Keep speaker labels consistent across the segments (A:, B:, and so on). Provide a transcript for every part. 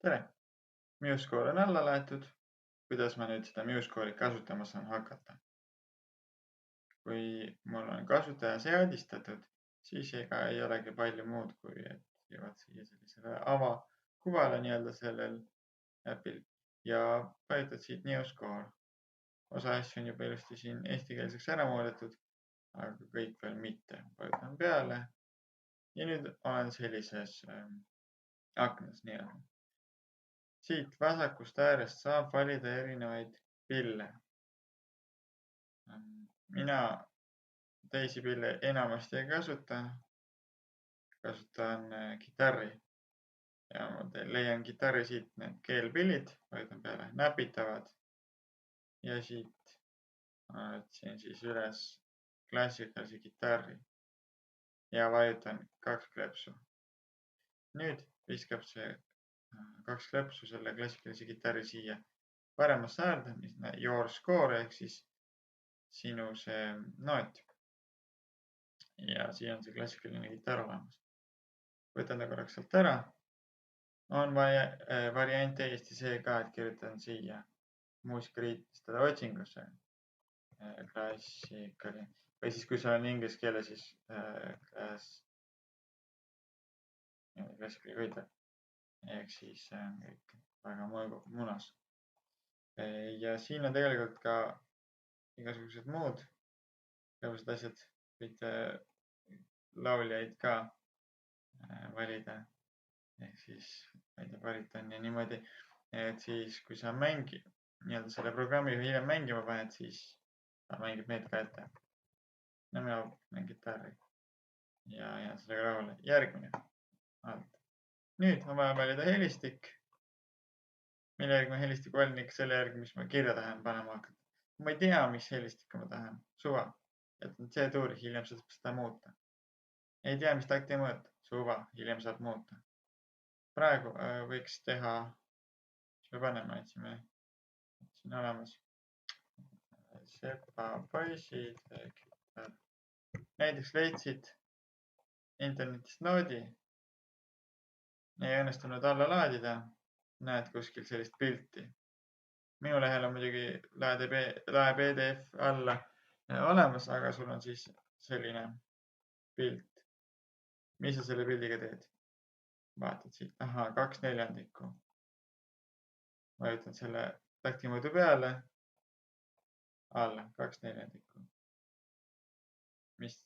A: Tere! MuseScore on alla laetud. Kuidas ma nüüd seda MuseScore'i kasutama saan hakata? Kui mul on kasutaja seadistatud, siis ega ei olegi palju muud, kui et jõuad siia sellisele avakuvale sellel äpil ja vajutad siit MuseScore. Osa asju on juba ilusti siin eestikeelseks ära muudetud, aga kõik veel mitte. Vajutan peale ja nüüd olen sellises aknas nii-öelda. Siit vasakust äärest saab valida erinevaid pille. Mina teisi pille enamasti ei kasuta. Kasutan kitarri ja ma leian kitarri siit need keelpillid, vajutan peale näpitavad ja siit otsin siis üles klassikalise kitarri ja vajutan 2 klepsu. Nüüd viskab see 2 klepsu selle klassikalise kitarri siia paremasse äärde, mis on your score ehk siis sinu see noot. Ja siia on see klassikaline kitarr olemas. Võtan ta korraks sealt ära. On variant täiesti see ka, et kirjutan siia muusikariitistada otsingusse klassikaline. Või siis kui seal on inglise keele, siis klassikaline võita. Ehk siis kõik väga munas. Ja siin on tegelikult ka igasugused muud asjad, võite lauljaid ka valida. Ehk siis bariton ja niimoodi, et siis kui sa selle programmi hiljem mängima paned, siis ta mängib need ka ette. No mina mängin kitarri ja sellega rahule. Järgmine. Nüüd on vaja valida helistik. Mille järgi ma helistiku valin ikka selle järgi, mis ma kirja tahan panema hakata. Ma ei tea, mis helistikku ma tahan. Suva. Jätan C-tuuri, hiljem saab seda muuta. Ei tea, mis takti mõõta. Suva, hiljem saab muuta. Praegu võiks teha, mis me paneme, otsime siin olemas. Sepa poisid. Näiteks leidsid internetist noodi. Ei õnnestunud alla laadida. Näed kuskil sellist pilti. Minu lehel on muidugi lae PDF alla olemas, aga sul on siis selline pilt. Mis sa selle pildiga teed? Vaatad siit, 2/4. Vajutan selle taktimõõdu peale. Alla 2/4. Mis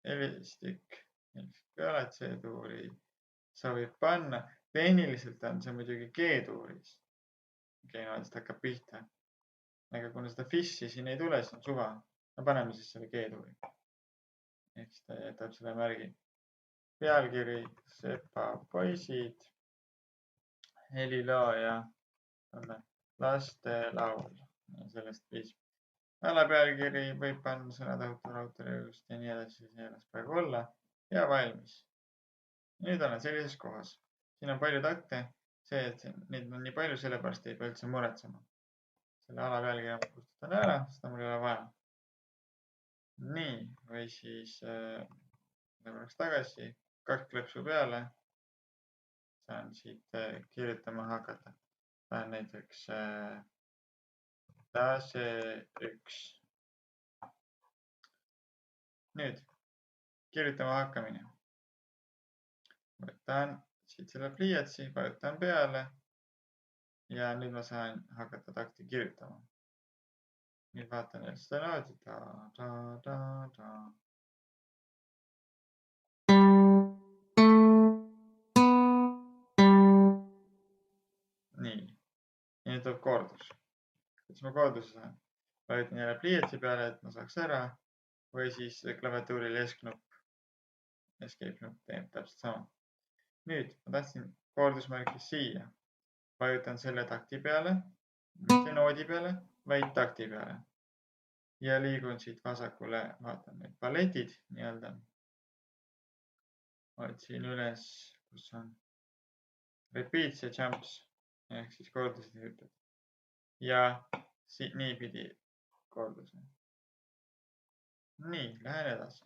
A: helistik ei ole C-tuuri. Sa võid panna. Tehniliselt on see muidugi G-tuuris. G-noodist hakkab pihta. Aga kuna seda fissi siin ei tule, siis on suva. Me paneme siis selle G-tuuri. Ehk siis ta jätab selle märgi. Pealkiri, Sepa poisid, helilooja, laste laul. Sellest piisab. Alapealkiri võib panna sõnade autoriõigust ja nii edasi. See ennast praegu olla ja valmis. Nüüd olen sellises kohas. Siin on palju takte. See, et neid on nii palju, sellepärast ei pea üldse muretsema. Selle alapealkirja ma kustutan ära, seda mul ei ole vaja. Nii, või siis läheks tagasi, 2 klepsu peale. Saan siit kirjutama hakata. Panen näiteks tase 1. Nüüd kirjutama hakkamine. Võtan siit selle pliiatsi, vajutan peale ja nüüd ma saan hakata takti kirjutama. Nüüd vaatan jälle seda noodi. Nii. Ja nüüd tuleb kordus. Kuidas ma korduse saan? Vajutan jälle pliiatsi peale, et ma saaks ära või siis klaviatuuril S-knupp. Escape-knupp teeb täpselt sama. Nüüd ma tahtsin kordusmärki siia. Vajutan selle takti peale, mitte noodi peale, vaid takti peale. Ja liigun siit vasakule, vaatan need paletid nii-öelda. Otsin üles, kus on repeats ja jumps ehk siis kordused ja hüpped. Ja niipidi korduse. Nii, lähen edasi.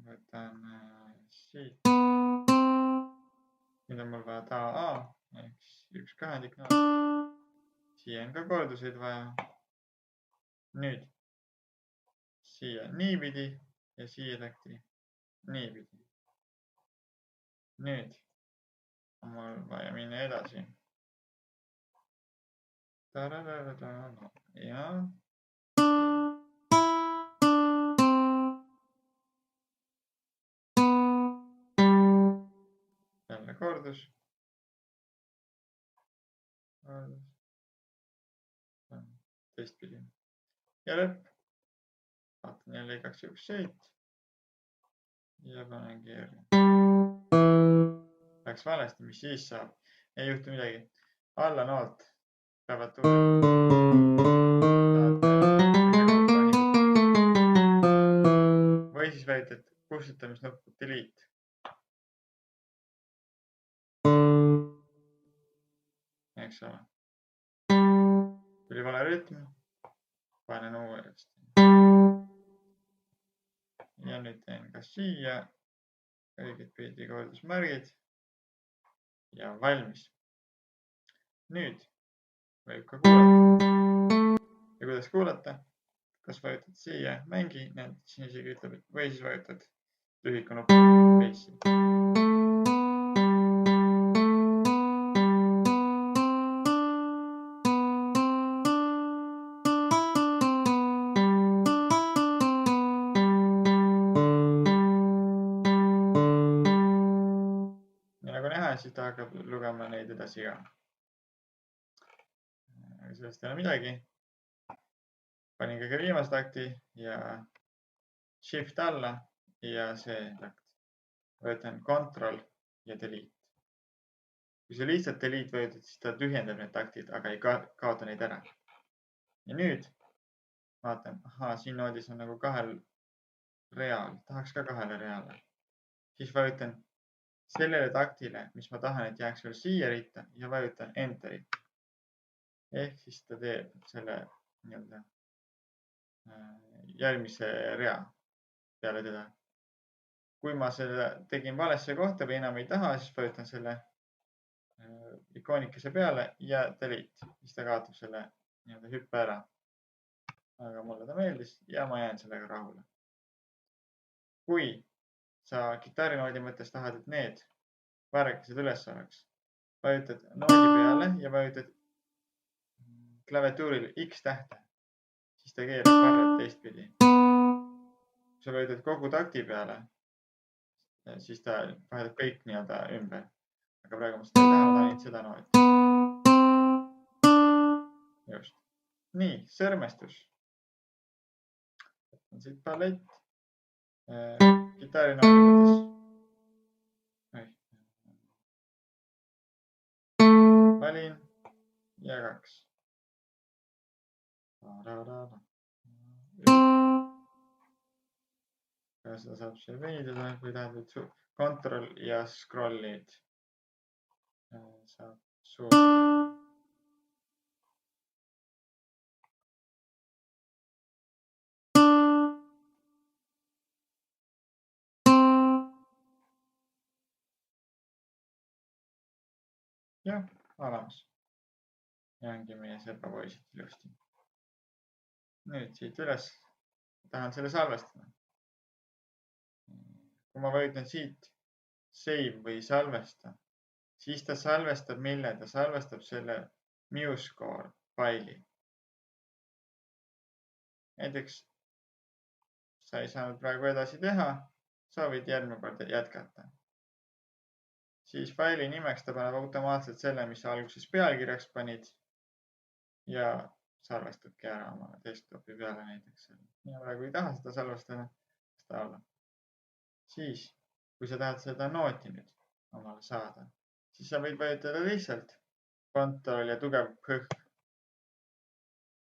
A: Võtan siit. Nüüd on mul vaja taha A ehk 1/2 noot. Siia on ka korduseid vaja. Nüüd siia niipidi ja siia takti niipidi. Nüüd on mul vaja minna edasi. Ja jälle kordus. Teistpidi. Ja lõpp. Vaatan jälle igaks juhuks šeit. Ja panen kirja. Läks valesti, mis siis saab? Ei juhtu midagi. Alla noolt klaviatuuri. Või siis vajutad kustutamisnuppu delete. Eks ole. Tuli vale rütm. Panen uuesti. Ja nüüd teen ka siia õiget pidi kordusmärgid. Ja valmis. Nüüd võib ka kuulata. Ja kuidas kuulata? Kas vajutad siia mängi, siin isegi ütleb, või siis vajutad tühiku nuppu Bass'i. Ja nagu näha, siis ta hakkab lugema neid edasi ka. Aga sellest ei ole midagi. Panin kõige viimast takti ja shift alla ja see takt. Vajutan control ja delete. Kui sa lihtsalt delete vajutad, siis ta tühjendab need taktid, aga ei kaota neid ära. Ja nüüd vaatan, siin noodis on nagu 2 real, tahaks ka 2 reale. Siis vajutan sellele taktile, mis ma tahan, et jääks veel siia ritta ja vajutan enterit. Ehk siis ta teeb selle järgmise rea peale teda. Kui ma selle tegin valesse kohta või enam ei taha, siis vajutan selle ikoonikese peale ja delete, siis ta kaotab selle hüppe ära. Aga mulle ta meeldis ja ma jään sellega rahule. Kui sa kitarrinoodi mõttes tahad, et need värvikesed üles oleks, vajutad noodi peale ja vajutad klaviatuuril X tähte, siis ta keerab varret teistpidi. Kui sa vajutad kogu takti peale, siis ta vahetab kõik ümber. Aga praegu ma seda ei taha, ma tahan seda nooti. Just. Nii, sõrmestus. On siit palett. Kitarrinoodi mõttes. Valin ja 2. Seda saab siia venidada, kui tähendab control ja scroll'id. Saab suurendada. Jah, olemas. Ja ongi meie sepapoisid ilusti. Nüüd siit üles. Tahan selle salvestada. Kui ma vajutan siit save või salvesta, siis ta salvestab mille? Ta salvestab selle MuseScore faili. Näiteks sa ei saanud praegu edasi teha, soovid järgmine kord jätkata. Siis faili nimeks ta paneb automaatselt selle, mis sa alguses pealkirjaks panid ja salvestabki ära oma desktopi peale näiteks. Ja praegu ei taha seda salvestada, seda olla. Siis, kui sa tahad seda nooti nüüd omale saada, siis sa võid vajutada lihtsalt control ja tugev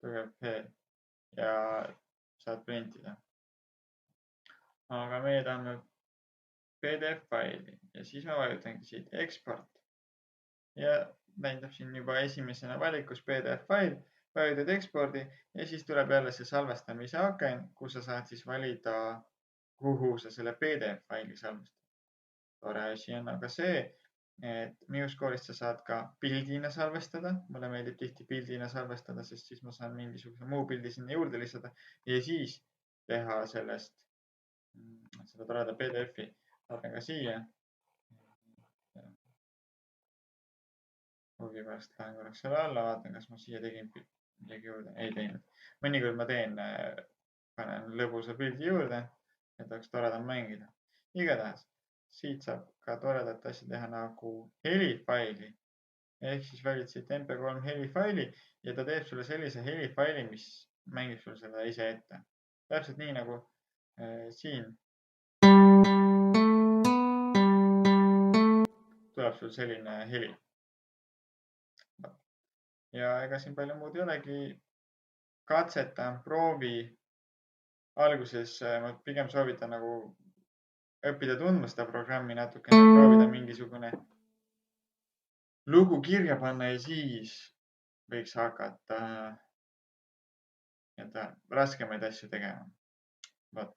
A: P ja saad printida. Aga meie tahame PDF-faili ja siis ma vajutangi siit export ja näitab siin juba esimesena valikus PDF-fail, vajutad expordi ja siis tuleb jälle see salvestamise aken, kus sa saad siis valida, kuhu sa selle PDF-faili salvestad. tore asi on aga see, et MuseScore'ist sa saad ka pildina salvestada. Mulle meeldib tihti pildina salvestada, sest siis ma saan mingisuguse muu pildi sinna juurde lisada ja siis teha sellest seda toreda PDF-i. Vaatan ka siia. Huvi pärast lähen korraks selle alla, vaatan, kas ma siia tegin midagi juurde. Ei teinud. Mõnikord ma teen, panen lõbusa pildi juurde, et oleks toredam mängida. Igatahes siit saab ka toredat asja teha nagu helifaili. Ehk siis valid siit MP3 helifaili ja ta teeb sulle sellise helifaili, mis mängib sulle seda ise ette. Täpselt nii nagu siin tuleb sul selline heli. Ja ega siin palju muud ei olegi. Katsetan, proovi. Alguses ma pigem soovitan nagu õppida tundma seda programmi natukene, proovida mingisugune lugu kirja panna ja siis võiks hakata raskemaid asju tegema. Vot.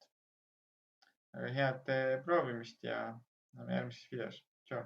A: Aga head proovimist ja näeme järgmises videos. Tšau.